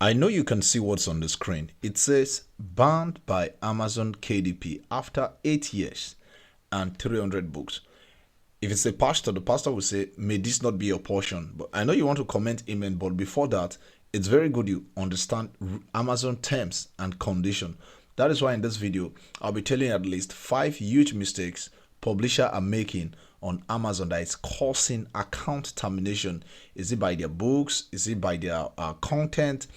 I know you can see what's on the screen. It says banned by Amazon KDP after 8 years and 300 books. If it's a pastor, the pastor will say, may this not be your portion. But I know you want to comment amen, but before that, it's very good you understand Amazon terms and condition. That is why in this video, I'll be telling you at least 5 huge mistakes publishers are making on Amazon that is causing account termination. Is it by their books? Is it by their content?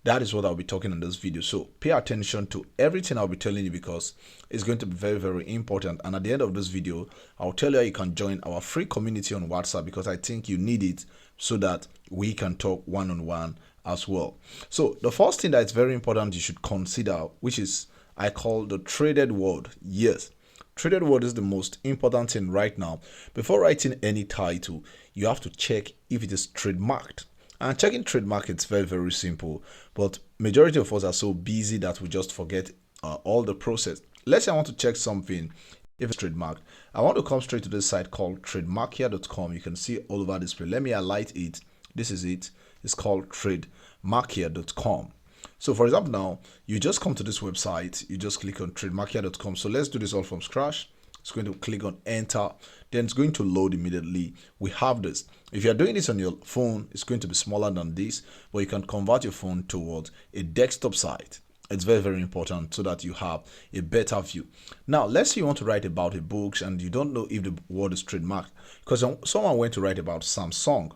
That is what I'll be talking in this video. So pay attention to everything I'll be telling you because it's going to be very, very important. And at the end of this video, I'll tell you how you can join our free community on WhatsApp because I think you need it so that we can talk one-on-one as well. So the first thing that is very important you should consider, which is I call the traded word. Yes, traded word is the most important thing right now. Before writing any title, you have to check if it is trademarked. And checking trademark, it's very, very simple. But majority of us are so busy that we just forget all the process. Let's say I want to check something if it's trademarked. I want to come straight to this site called trademarkia.com. You can see all over display. Let me highlight it. This is it. It's called trademarkia.com. So for example, now you just come to this website, you just click on trademarkia.com. So let's do this all from scratch. It's going to click on enter, then it's going to load immediately. We have this. If you're doing this on your phone, it's going to be smaller than this, but you can convert your phone towards a desktop site. It's very, very important so that you have a better view. Now, let's say you want to write about a book and you don't know if the word is trademarked because someone went to write about Samsung.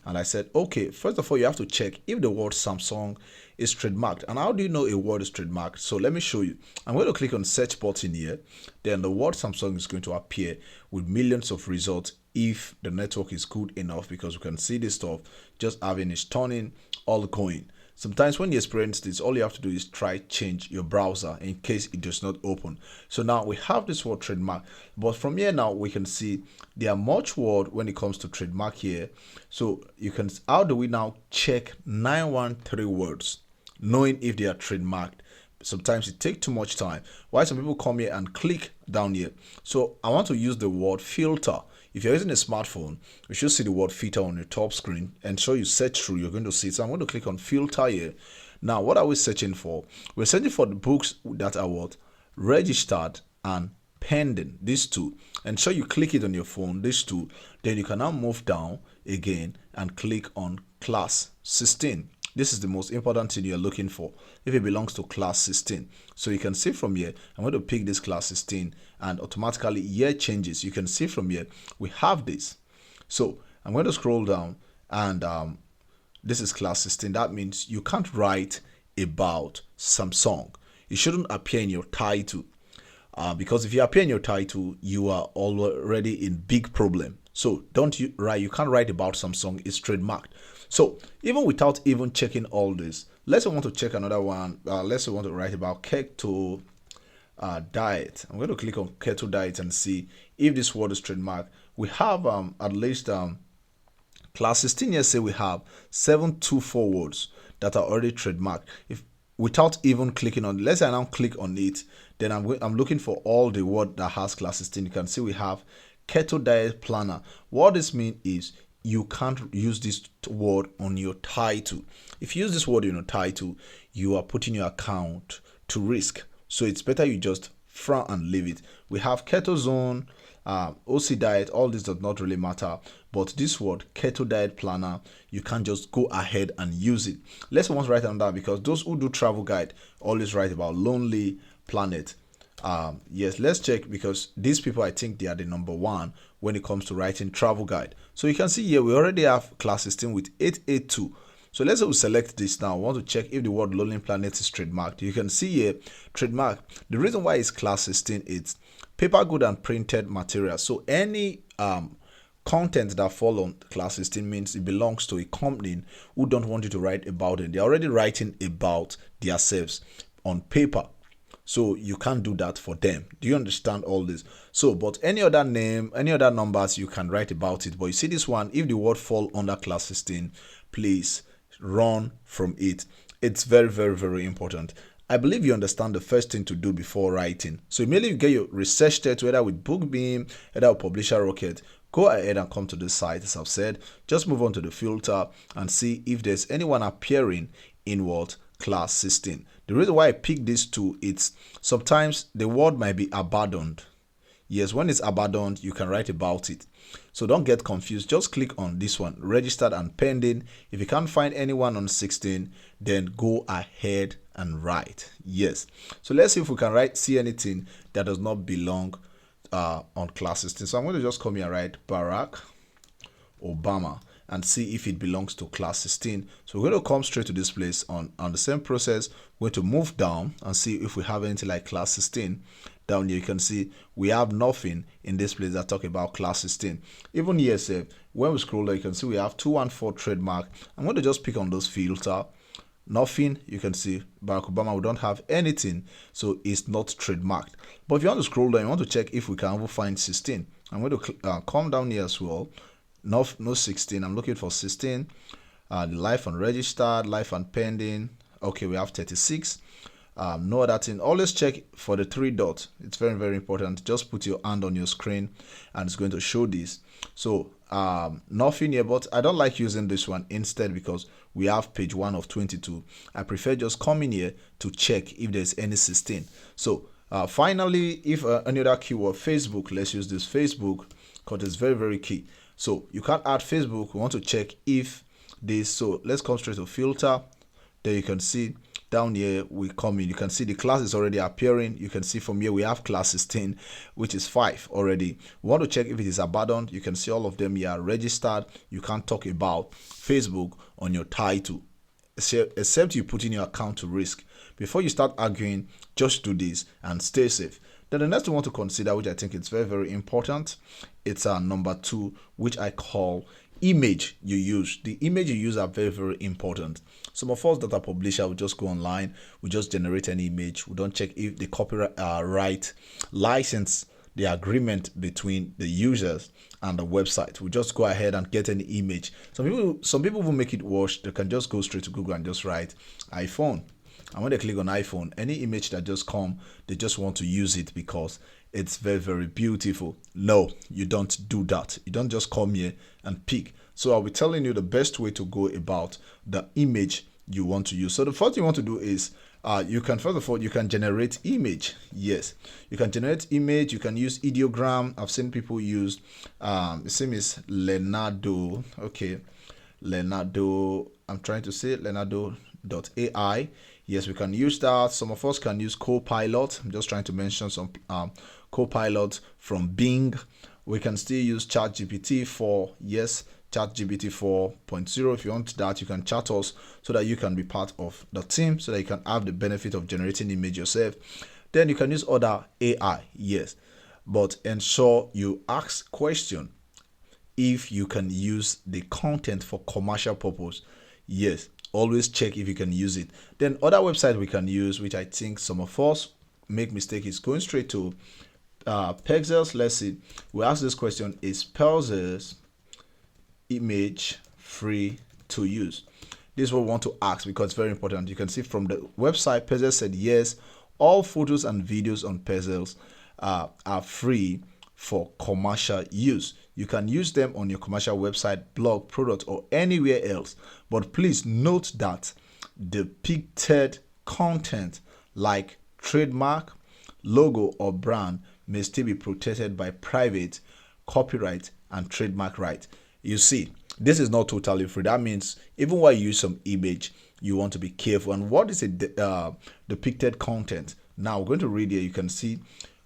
And I said, okay, first of all, you have to check if the word Samsung is trademarked. And how do you know a word is trademarked? So let me show you. I'm going to click on search button here. Then the word Samsung is going to appear with millions of results if the network is good enough because we can see this stuff just having is turning all going. Sometimes when you experience this, all you have to do is try change your browser in case it does not open. So now we have this word trademark, but from here now we can see there are much word when it comes to trademark here. So you can, how do we now check 913 words, knowing if they are trademarked? Sometimes it takes too much time. Why some people come here and click down here? So I want to use the word filter. If you're using a smartphone, you should see the word filter on your top screen and so you search through, you're going to see it. So I'm going to click on filter here. Now, what are we searching for? We're searching for the books that are what? Registered and pending, these two. And so you click it on your phone, these two, then you can now move down again and click on class 16. This is the most important thing you're looking for if it belongs to class 16. So you can see from here, I'm going to pick this class 16 and automatically year changes. You can see from here, we have this. So I'm going to scroll down and this is class 16. That means you can't write about Samsung. It shouldn't appear in your title because if you appear in your title, you are already in big problem. So you can't write about Samsung, it's trademarked. So even without even checking all this, let's say I want to check another one. Let's say I want to write about keto diet. I'm going to click on keto diet and see if this word is trademarked. We have at least class 16 here say we have 724 words that are already trademarked. If without even clicking on, let's say I now click on it, then I'm looking for all the word that has class 16. You can see we have keto diet planner. What this means is you can't use this word on your title. If you use this word in your title, you are putting your account to risk. So it's better you just frown and leave it. We have keto zone, OC diet, all this does not really matter. But this word, keto diet planner, you can't just go ahead and use it. Let's once write on that because those who do travel guide always write about lonely planet. Yes, let's check because these people, I think they are the number one when it comes to writing travel guide. So you can see here we already have class 16 with 882. So let's say we select this now. We want to check if the word lonely planet is trademarked. You can see here trademark. The reason why it's class 16 is paper good and printed material. So any content that fall on class 16 means it belongs to a company who don't want you to write about it. They're already writing about themselves on paper. So you can't do that for them. Do you understand all this? So, but any other name, any other numbers, you can write about it. But you see this one, if the word fall under class 16, please run from it. It's very, very, very important. I believe you understand the first thing to do before writing. So immediately you get your research text, whether with BookBeam, whether with Publisher Rocket, go ahead and come to this site. As I've said, just move on to the filter and see if there's anyone appearing in what? Class 16. The reason why I picked these two, it's sometimes the word might be abandoned. Yes, when it's abandoned, you can write about it. So don't get confused. Just click on this one, registered and pending. If you can't find anyone on 16, then go ahead and write. Yes. So let's see if we can see anything that does not belong on class 16. So I'm going to just come here and write Barack Obama and see if it belongs to class 16. So we're going to come straight to this place on the same process. We're going to move down and see if we have anything like class 16. Down here you can see we have nothing in this place that talk about class 16. Even here, say, when we scroll down, you can see we have 214 trademark. I'm going to just pick on those filter. Nothing. You can see Barack Obama, we don't have anything, so it's not trademarked. But if you want to scroll down, you want to check if we can ever find 16. I'm going to come down here as well. No 16. I'm looking for 16. The life unregistered, life unpending. Okay, we have 36. No other thing. Always check for the 3 dots. It's very, very important. Just put your hand on your screen and it's going to show this. So nothing here, but I don't like using this one instead because we have page 1 of 22. I prefer just coming here to check if there's any 16. So finally, if any other keyword, Facebook, let's use this Facebook because it's very, very key. So you can't add Facebook. We want to check if this. So let's come straight to filter. There you can see down here we come in. You can see the class is already appearing. You can see from here we have class 16, which is 5 already. We want to check if it is abandoned. You can see all of them here registered. You can't talk about Facebook on your title except you put in your account to risk. Before you start arguing, just do this and stay safe. Then the next thing we want to consider, which I think is very, very important, it's number 2, which I call image you use. The image you use are very, very important. Some of us that are publisher will just go online, we just generate an image. We don't check if the copyright license, the agreement between the users and the website. We just go ahead and get an image. Some people will make it worse. They can just go straight to Google and just write iPhone. And when they click on iPhone, any image that just come, they just want to use it because it's very, very beautiful. No, you don't do that. You don't just come here and pick. So I'll be telling you the best way to go about the image you want to use. So the first thing you want to do is you can, first of all, you can generate image. Yes, you can generate image. You can use ideogram. I've seen people use the same is Leonardo. Okay, Leonardo. I'm trying to say Leonardo.ai. Yes, we can use that. Some of us can use Copilot. I'm just trying to mention some Copilot from Bing. We can still use ChatGPT 4. Yes, ChatGPT 4.0. If you want that, you can chat us so that you can be part of the team, so that you can have the benefit of generating image yourself. Then you can use other AI. Yes, but ensure you ask question if you can use the content for commercial purpose. Yes, always check if you can use it. Then other website we can use, which I think some of us make mistake, is going straight to Pexels. Let's see. We ask this question: is Pexels image free to use? This is what we want to ask because it's very important. You can see from the website, Pexels said yes, all photos and videos on Pexels are free for commercial use. You can use them on your commercial website, blog, product, or anywhere else. But please note that depicted content like trademark, logo, or brand may still be protected by private copyright and trademark right. You see, this is not totally free. That means even while you use some image, you want to be careful. And what is a depicted content? Now we're going to read here. You can see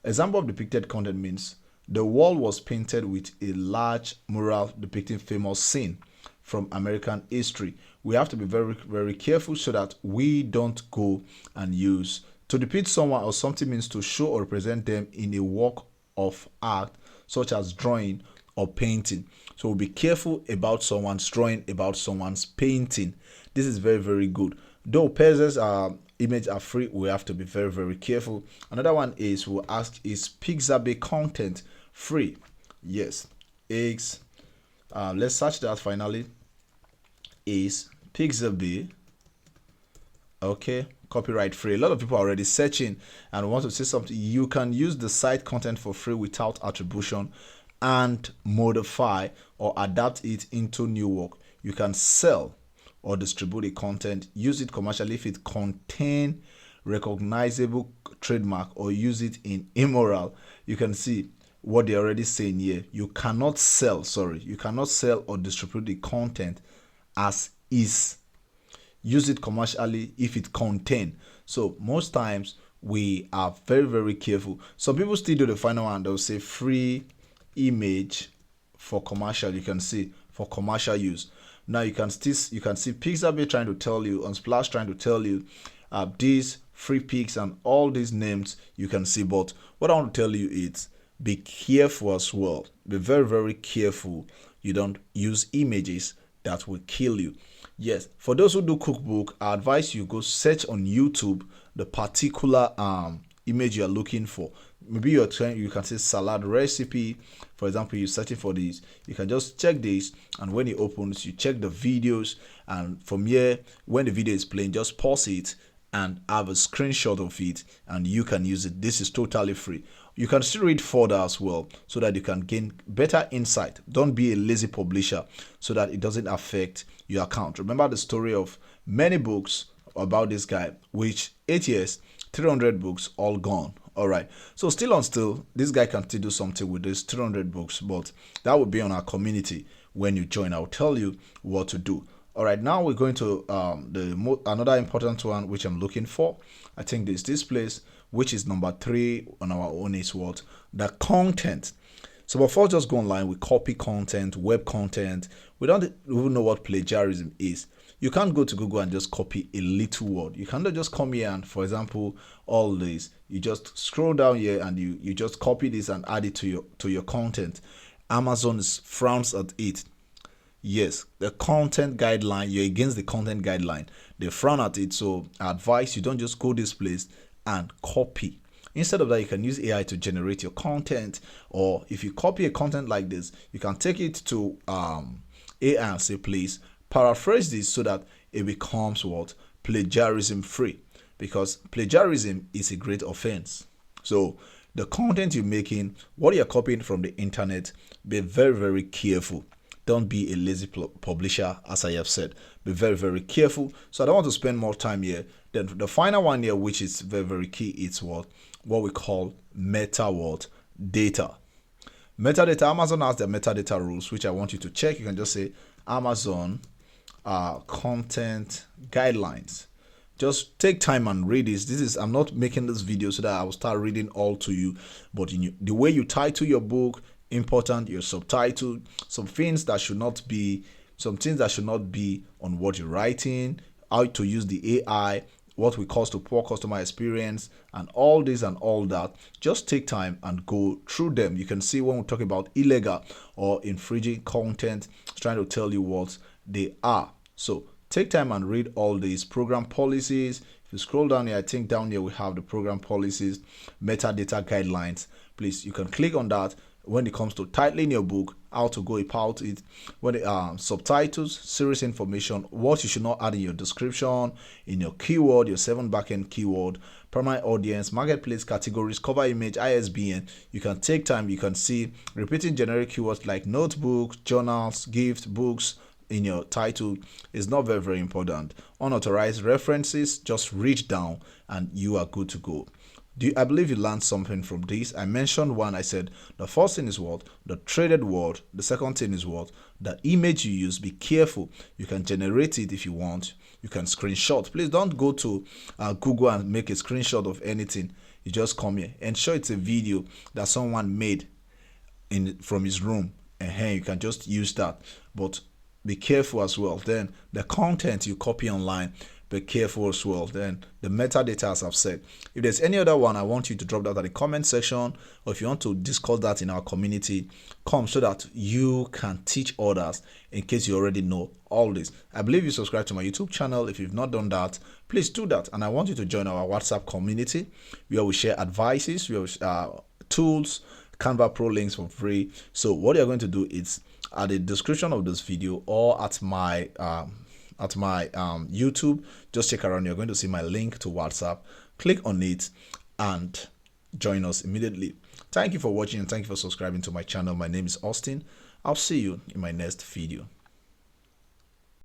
example of depicted content means the wall was painted with a large mural depicting famous scene from American history. We have to be very, very careful so that we don't go and use. To depict someone or something means to show or represent them in a work of art, such as drawing or painting. So we'll be careful about someone's drawing, about someone's painting. This is very, very good. Though Pexels images are free, we have to be very, very careful. Another one is we'll ask, is Pixabay content free? Yes. Let's search that finally. Is Pixabay copyright free? A lot of people are already searching and want to say something. You can use the site content for free without attribution and modify or adapt it into new work. You can sell or distribute the content. Use it commercially if it contain recognizable trademark, or use it in immoral. You can see what they're already saying here. You cannot sell or distribute the content as is. Use it commercially if it contain. So most times we are very, very careful. Some people still do the final one. They'll say free image for commercial. You can see for commercial use. Now you can see Pixabay trying to tell you, Unsplash trying to tell you these free pics and all these names you can see. But what I want to tell you is be careful as well. Be very, very careful. You don't use images that will kill you. Yes, for those who do cookbook, I advise you go search on YouTube the particular image you are looking for. Maybe you can say salad recipe. For example, you're searching for this. You can just check this, and when it opens, you check the videos, and from here, when the video is playing, just pause it and have a screenshot of it, and you can use it. This is totally free. You can still read further as well, so that you can gain better insight. Don't be a lazy publisher, so that it doesn't affect your account. Remember the story of many books about this guy, which 8 years, 300 books, all gone. All right. So still, this guy can still do something with this 300 books, but that will be on our community. When you join, I'll tell you what to do. All right. Now we're going to another important one, which I'm looking for. I think this place, which is number 3 on our own, is what? The content. So before just go online, we copy content, web content. We don't even know what plagiarism is. You can't go to Google and just copy a little word. You cannot just come here and, for example, all this. You just scroll down here and you just copy this and add it to your content. Amazon frowns at it. Yes, the content guideline, you're against the content guideline. They frown at it. So I advise you don't just go this place and copy. Instead of that, you can use AI to generate your content, or if you copy a content like this, you can take it to AI and say, please paraphrase this so that it becomes what? Plagiarism free, because plagiarism is a great offense. So the content you're making, what you're copying from the internet, be very, very careful. Don't be a lazy publisher, as I have said. Be very, very careful. So I don't want to spend more time here. Then the final one here, which is very, very key, it's what we call metadata. Metadata. Amazon has their metadata rules, which I want you to check. You can just say Amazon content guidelines. Just take time and read this. I'm not making this video so that I will start reading all to you, but the way you title your book, important, your subtitle, some things that should not be on what you're writing, how to use the AI, what we cause to poor customer experience, and all this and all that. Just take time and go through them. You can see when we talk about illegal or infringing content, it's trying to tell you what they are. So take time and read all these program policies. If you scroll down here, I think down here we have the program policies, metadata guidelines. Please, you can click on that. When it comes to titling your book, how to go about it, when subtitles, serious information, what you should not add in your description, in your keyword, your 7 backend keyword, primary audience, marketplace categories, cover image, ISBN. You can take time. You can see repeating generic keywords like notebooks, journals, gift, books in your title is not very, very important. Unauthorized references, just reach down and you are good to go. I believe you learned something from this. I mentioned one. I said the first thing is what? The traded word. The second thing is what? The image you use. Be careful. You can generate it if you want. You can screenshot. Please don't go to Google and make a screenshot of anything. You just come here. Ensure it's a video that someone made from his room. And you can just use that. But be careful as well. Then the content you copy online, be careful as well. Then the metadata, as I've said. If there's any other one, I want you to drop that at the comment section, or if you want to discuss that in our community, come so that you can teach others in case you already know all this. I believe you subscribe to my YouTube channel. If you've not done that, please do that. And I want you to join our WhatsApp community where we share advices, we have tools, Canva Pro links for free. So what you're going to do is at the description of this video or at my YouTube, just check around. You're going to see my link to WhatsApp. Click on it and join us immediately. Thank you for watching and thank you for subscribing to my channel. My name is Austin. I'll see you in my next video.